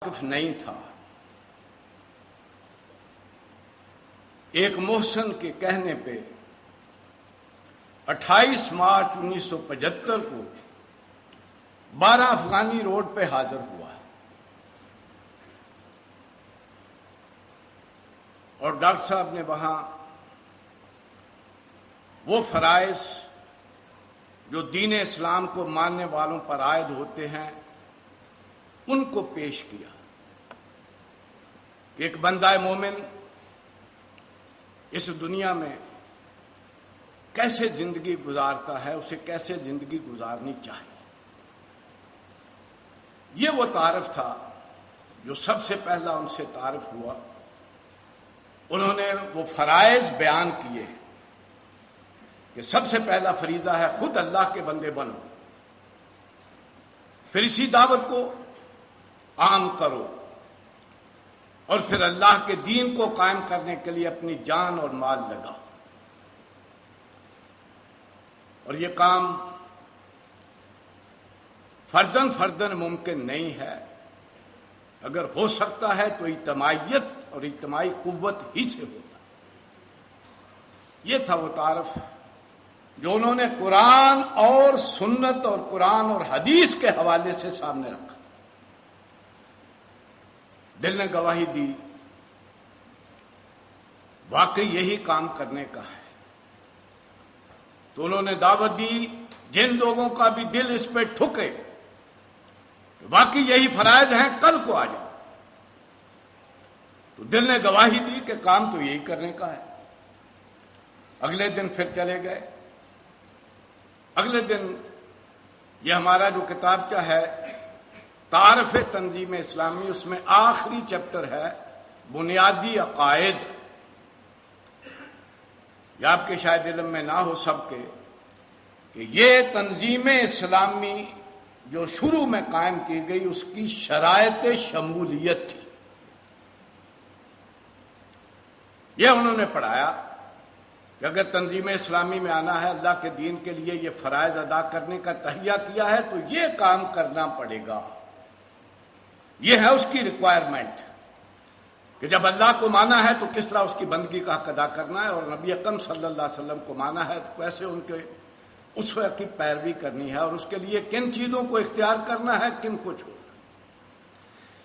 واقف نہیں تھا۔ ایک محسن کے کہنے پہ 28 مارچ 1975 کو 12 افغانی روڈ پہ حاضر ہوا اور ڈاکٹر صاحب نے وہاں وہ فرائض جو دین اسلام کو ماننے والوں پر عائد ہوتے ہیں ان کو پیش کیا کہ ایک بندہ مومن اس دنیا میں کیسے زندگی گزارتا ہے، اسے کیسے زندگی گزارنی چاہیے۔ یہ وہ تعارف تھا جو سب سے پہلا ان سے تعارف ہوا۔ انہوں نے وہ فرائض بیان کیے کہ سب سے پہلا فریضہ ہے خود اللہ کے بندے بنو، پھر اسی دعوت کو عام کرو، اور پھر اللہ کے دین کو قائم کرنے کے لیے اپنی جان اور مال لگاؤ۔ اور یہ کام فردن ممکن نہیں ہے، اگر ہو سکتا ہے تو اجتماعیت اور اجتماعی قوت ہی سے ہوتا۔ یہ تھا وہ تعارف جو انہوں نے قرآن اور سنت اور قرآن اور حدیث کے حوالے سے سامنے رکھا۔ دل نے گواہی دی واقعی یہی کام کرنے کا ہے، تو انہوں نے دعوت دی جن لوگوں کا بھی دل اس پہ ٹھکے واقعی یہی فرائض ہیں، کل کو آ جاؤ۔ تو دل نے گواہی دی کہ کام تو یہی کرنے کا ہے۔ اگلے دن پھر چلے گئے۔ اگلے دن یہ ہمارا جو کتابچہ ہے تعارف تنظیم اسلامی، اس میں آخری چیپٹر ہے بنیادی عقائد۔ یہ آپ کے شاید علم میں نہ ہو سب کے کہ یہ تنظیم اسلامی جو شروع میں قائم کی گئی اس کی شرائط شمولیت تھی۔ یہ انہوں نے پڑھایا کہ اگر تنظیم اسلامی میں آنا ہے، اللہ کے دین کے لیے یہ فرائض ادا کرنے کا تہیہ کیا ہے، تو یہ کام کرنا پڑے گا۔ یہ ہے اس کی ریکوائرمنٹ کہ جب اللہ کو مانا ہے تو کس طرح اس کی بندگی کا حق ادا کرنا ہے، اور نبی اکرم صلی اللہ علیہ وسلم کو مانا ہے تو کیسے ان کے اسوہ کی پیروی کرنی ہے، اور اس کے لیے کن چیزوں کو اختیار کرنا ہے، کن کو چھوڑنا۔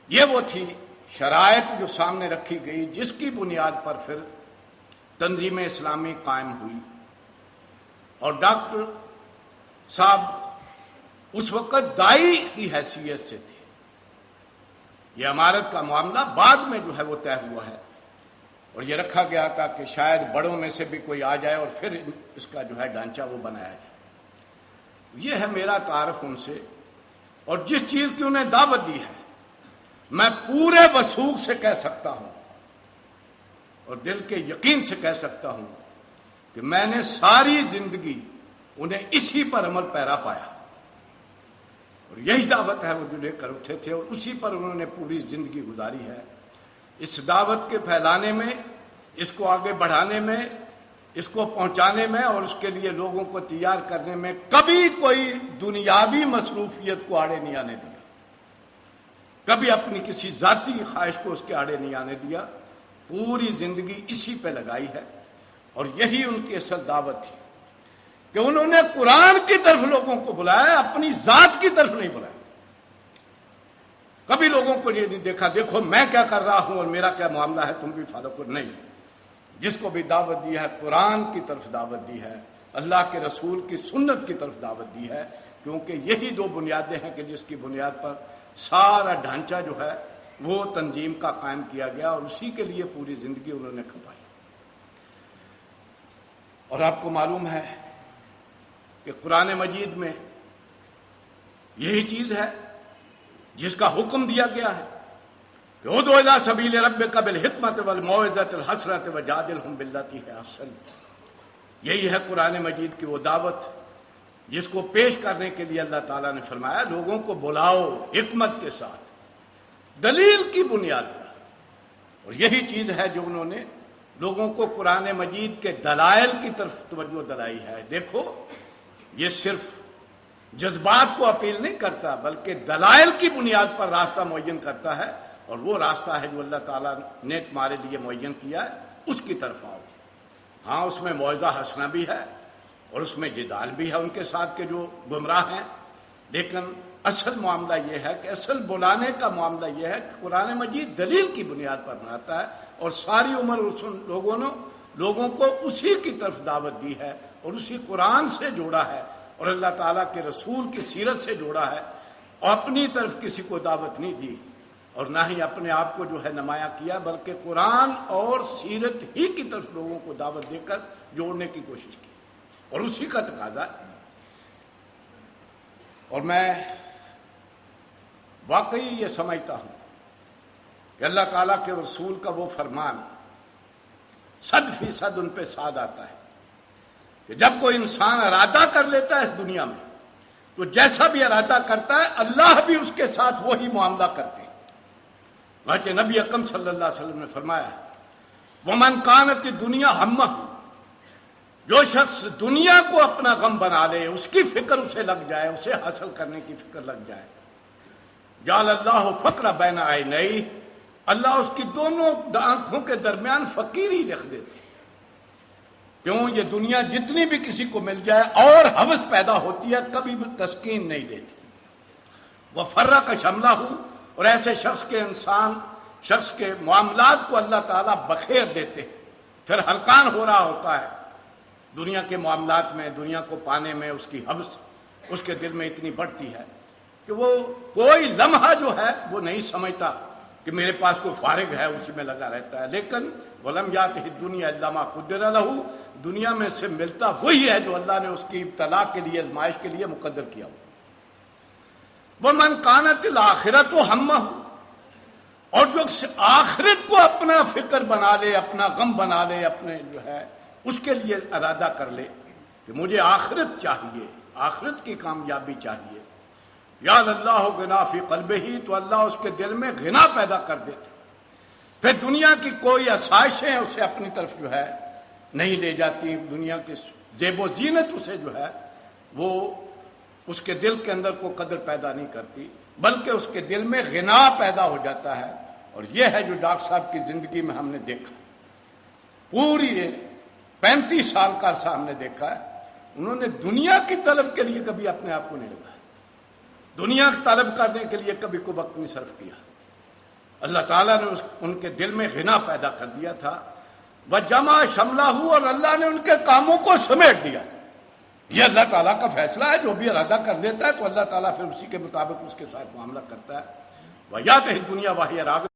یہ وہ تھی شرائط جو سامنے رکھی گئی، جس کی بنیاد پر پھر تنظیم اسلامی قائم ہوئی۔ اور ڈاکٹر صاحب اس وقت داعی کی حیثیت سے تھے۔ یہ امارت کا معاملہ بعد میں جو ہے وہ طے ہوا ہے، اور یہ رکھا گیا تھا کہ شاید بڑوں میں سے بھی کوئی آ جائے اور پھر اس کا جو ہے ڈھانچہ وہ بنایا جائے۔ یہ ہے میرا تعارف ان سے، اور جس چیز کی انہیں دعوت دی ہے میں پورے وثوق سے کہہ سکتا ہوں اور دل کے یقین سے کہہ سکتا ہوں کہ میں نے ساری زندگی انہیں اسی پر عمل پیرا پایا، اور یہی دعوت ہے وہ جو لے کر اٹھے تھے، اور اسی پر انہوں نے پوری زندگی گزاری ہے۔ اس دعوت کے پھیلانے میں، اس کو آگے بڑھانے میں، اس کو پہنچانے میں، اور اس کے لیے لوگوں کو تیار کرنے میں کبھی کوئی دنیاوی مصروفیت کو آڑے نہیں آنے دیا، کبھی اپنی کسی ذاتی خواہش کو اس کے آڑے نہیں آنے دیا۔ پوری زندگی اسی پہ لگائی ہے، اور یہی ان کی اصل دعوت تھی کہ انہوں نے قرآن کی طرف لوگوں کو بلایا، اپنی ذات کی طرف نہیں بلایا۔ کبھی لوگوں کو یہ نہیں دیکھا دیکھو میں کیا کر رہا ہوں اور میرا کیا معاملہ ہے، تم بھی فالو کرو، نہیں۔ جس کو بھی دعوت دی ہے قرآن کی طرف دعوت دی ہے، اللہ کے رسول کی سنت کی طرف دعوت دی ہے، کیونکہ یہی دو بنیادیں ہیں کہ جس کی بنیاد پر سارا ڈھانچہ جو ہے وہ تنظیم کا قائم کیا گیا، اور اسی کے لیے پوری زندگی انہوں نے کھپائی۔ اور آپ کو معلوم ہے کہ قرآن مجید میں یہی چیز ہے جس کا حکم دیا گیا ہے کہ ادع الی سبیل ربک بالحکمۃ والموعظۃ الحسنۃ وجادلھم باللتی ہی احسن۔ یہی ہے قرآن مجید کی وہ دعوت جس کو پیش کرنے کے لیے اللہ تعالیٰ نے فرمایا لوگوں کو بلاؤ حکمت کے ساتھ، دلیل کی بنیاد پر۔ اور یہی چیز ہے جو انہوں نے لوگوں کو قرآن مجید کے دلائل کی طرف توجہ دلائی ہے۔ دیکھو یہ صرف جذبات کو اپیل نہیں کرتا بلکہ دلائل کی بنیاد پر راستہ معین کرتا ہے اور وہ راستہ ہے جو اللہ تعالیٰ نے تمہارے لیے معین کیا ہے، اس کی طرف آؤ۔ ہاں اس میں موعظہ حسنہ بھی ہے اور اس میں جدال بھی ہے ان کے ساتھ کہ جو گمراہ ہیں، لیکن اصل معاملہ یہ ہے کہ اصل بلانے کا معاملہ یہ ہے کہ قرآن مجید دلیل کی بنیاد پر بناتا ہے، اور ساری عمر اس لوگوں کو اسی کی طرف دعوت دی ہے اور اسی قرآن سے جوڑا ہے اور اللہ تعالیٰ کے رسول کی سیرت سے جوڑا ہے، اور اپنی طرف کسی کو دعوت نہیں دی اور نہ ہی اپنے آپ کو جو ہے نمایاں کیا، بلکہ قرآن اور سیرت ہی کی طرف لوگوں کو دعوت دے کر جوڑنے کی کوشش کی، اور اسی کا تقاضا ہے۔ اور میں واقعی یہ سمجھتا ہوں کہ اللہ تعالیٰ کے رسول کا وہ فرمان 100% ان پہ ساد آتا ہے کہ جب کوئی انسان ارادہ کر لیتا ہے اس دنیا میں تو جیسا بھی ارادہ کرتا ہے اللہ بھی اس کے ساتھ وہی معاملہ کرتے ہیں۔ چنانچہ نبی اکرم صلی اللہ علیہ وسلم نے فرمایا وَمَنْ كَانَتِ الدُّنْيَا هَمَّهُ، جو شخص دنیا کو اپنا غم بنا لے، اس کی فکر اسے لگ جائے، اسے حاصل کرنے کی فکر لگ جائے، جعل اللہ فقر بین عینیہ، اللہ اس کی دونوں آنکھوں کے درمیان فقیری لکھ دیتے۔ کیوں؟ یہ دنیا جتنی بھی کسی کو مل جائے اور ہوس پیدا ہوتی ہے، کبھی بھی تسکین نہیں دیتی۔ وَفَرَّقَ شَمْلَهُ، اور ایسے شخص کے معاملات کو اللہ تعالیٰ بخیر دیتے ہیں، پھر ہلکان ہو رہا ہوتا ہے دنیا کے معاملات میں، دنیا کو پانے میں اس کی ہوس اس کے دل میں اتنی بڑھتی ہے کہ وہ کوئی لمحہ جو ہے وہ نہیں سمجھتا کہ میرے پاس کوئی فارغ ہے، اسی میں لگا رہتا ہے۔ لیکن وَلَمْ يَأْتِهِ الدُّنْيَا إِلَّا مَا قُدِّرَ لَهُ، دنیا میں سے ملتا وہی ہے جو اللہ نے اس کی ابتلا کے لیے، آزمائش کے لیے مقدر کیا ہو۔ وَمَنْ كَانَتِ الْآخِرَةُ هَمَّهُ، اور جو آخرت کو اپنا فکر بنا لے، اپنا غم بنا لے، اپنے جو ہے اس کے لیے ارادہ کر لے کہ مجھے آخرت چاہیے، آخرت کی کامیابی چاہیے، یا اللہ غنا فی قلبہ، تو اللہ اس کے دل میں غنا پیدا کر دیتے۔ پھر دنیا کی کوئی آسائشیں اسے اپنی طرف جو ہے نہیں لے جاتی، دنیا کی زیب و زینت اسے جو ہے وہ اس کے دل کے اندر کو قدر پیدا نہیں کرتی، بلکہ اس کے دل میں غنا پیدا ہو جاتا ہے۔ اور یہ ہے جو ڈاکٹر صاحب کی زندگی میں ہم نے دیکھا، پوری 35 سال کا عرصہ ہم نے دیکھا ہے، انہوں نے دنیا کی طلب کے لیے کبھی اپنے آپ کو نہیں لگایا، دنیا طلب کرنے کے لیے کبھی کوئی وقت نہیں صرف کیا۔ اللہ تعالیٰ نے ان کے دل میں غنا پیدا کر دیا تھا، وَجَمَعَ شَمْلَهُ، اور اللہ نے ان کے کاموں کو سمیٹ دیا۔ یہ اللہ تعالیٰ کا فیصلہ ہے، جو بھی ارادہ کر دیتا ہے تو اللہ تعالیٰ پھر اسی کے مطابق اس کے ساتھ معاملہ کرتا ہے۔ وَيَأْتِهِ الدُّنْيَا وَهِيَ رَاغِبَةٌ